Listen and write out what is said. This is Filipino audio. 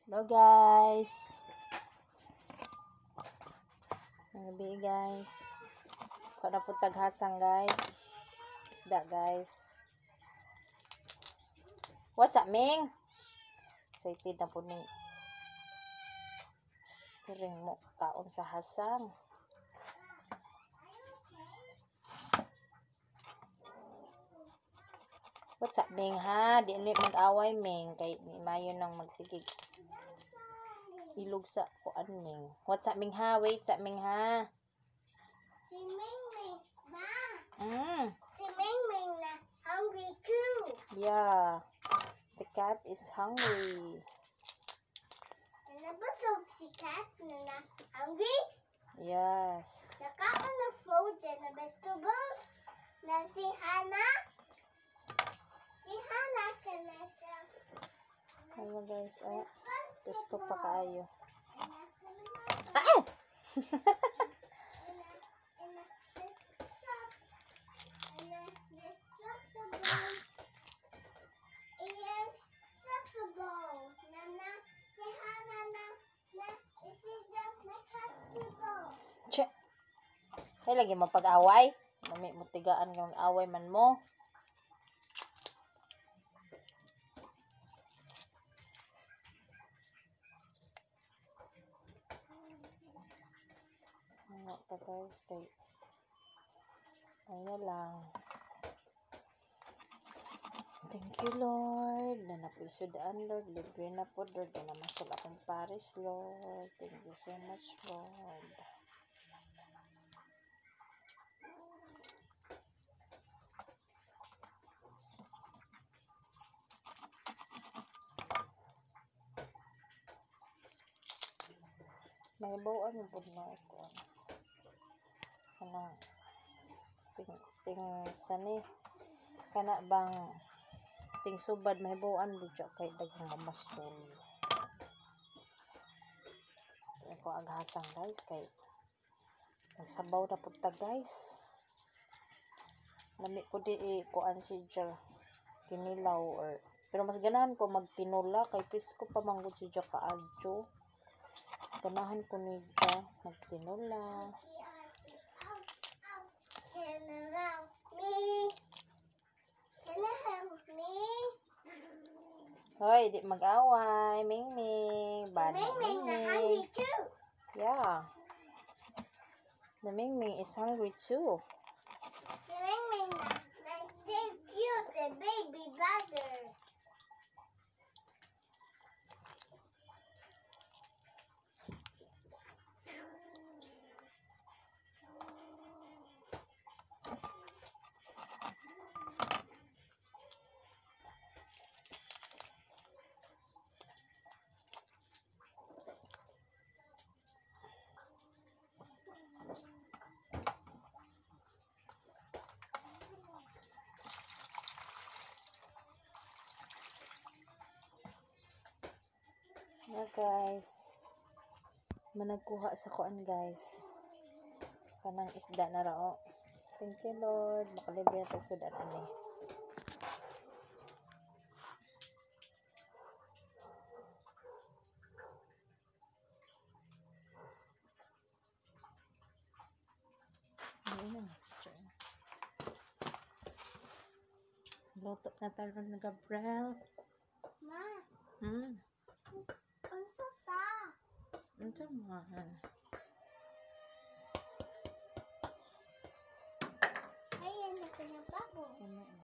Hello guys. Gabi guys. Ko na po taghasang guys. Isda guys. What's up, Ming? Excited na po ning piring mo kaon sa hasang. What's up, Ming, ha? Di ulit mag-away, Ming. Kay ni Mayo nang magsigig. Ilog sa kuan, Ming. What's up, Ming, ha? Wait, sa Ming, ha? Si Ming Ming, ma. Si Ming Ming na hungry too. Yeah. The cat is hungry. Nabusog si cat na hungry. Yes. Nakaon na food na vegetables na si Hana. Si Hana ka na siya. Ano guys, oh. Gusto pa kayo. Che. Ay lagi mapag-away. Nami mo tigaan yung away man mo. Ano pa guys, kay ayun lang. Thank you Lord. Na napuisudaan Lord. Libre na po Lord. Na namasal akong Paris Lord. Thank you so much Lord. May bawaan yung po na ito. Kanang ting sani. Kana bang ting subad may bawaan budyo kay daghang mamasol. Ako aghasang guys kay nagsabaw na punta guys. Nami ko di kuan si Jar kinilaw or pero mas ganahan ko magtinula kay pisko pa manggod si Jar kaadyo. Ganahan ko ni Jar magtinula. Hoy, di mag-away. Ming Ming. Bad Ming Ming na Ming hungry Ming. too. Yeah. The Ming Ming is hungry too. Si Ming Ming na so cute, the baby brother. Yeah guys. Managkuha sa kuan guys. Kanang isda na rao. Thank you Lord. Makalibre na tayo sudan ani. Luto na tayo ng Gabriel. Ma, unsa ta? Unsa man? Ayan na pinababo.